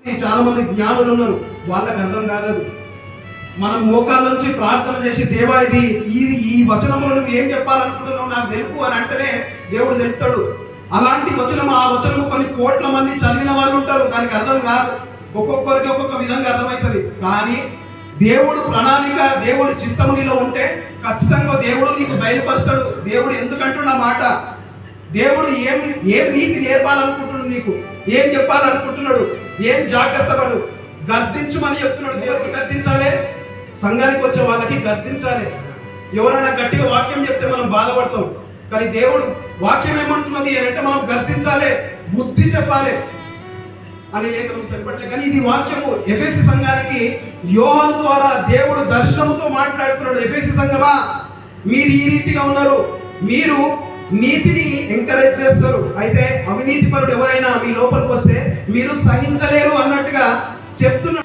చాలా మంది జ్ఞానులు ఉన్నారు, వాళ్ళకి అర్థం కాదు. మనం మోకాళ్ళ నుంచి ప్రార్థన చేసి దేవా ఇది ఈ వచనంలో నువ్వు ఏం చెప్పాలనుకుంటున్నావు నాకు తెలుపు అని అంటేనే దేవుడు తెలుపుతాడు. అలాంటి వచనం, ఆ వచనము కొన్ని కోట్ల మంది చదివిన వాళ్ళు ఉంటారు, దానికి అర్థం కాదు. ఒక్కొక్కరికి ఒక్కొక్క విధంగా అర్థమవుతుంది. కానీ దేవుడు ప్రణాళిక, దేవుడు చిత్తము నీలో ఉంటే ఖచ్చితంగా దేవుడు నీకు బయలుపరుస్తాడు. దేవుడు ఎందుకంటున్న మాట, దేవుడు ఏం నీతి నేర్పాలనుకుంటున్నాడు, నీకు ఏం చెప్పాలనుకుంటున్నాడు, ఏం జాగ్రత్త పడు, గర్దించమని చెప్తున్నాడు. ఎవరికి గర్దించాలి? సంఘానికి వచ్చే వాళ్ళకి గర్దించాలి. ఎవరైనా గట్టిగా వాక్యం చెప్తే మనం బాధపడతాం, కానీ దేవుడు వాక్యం ఏమంటున్నది అంటే మనం గర్దించాలి, బుద్ధి చెప్పాలి అని లేఖనం చెప్పట్లేదు. కానీ ఇది వాక్యము ఎఫెసీ సంఘానికి యోహాను ద్వారా దేవుడు దర్శనముతో మాట్లాడుతున్నాడు. ఎఫెసీ సంఘమా, మీరు ఈ రీతిగా ఉన్నారు, మీరు నీతిని ఎంకరేజ్ చేస్తారు, అయితే అవినీతి పరుడు ఎవరైనా మీ లోపలికి వస్తే మీరు సహించలేరు అన్నట్టుగా చెప్తున్నారు.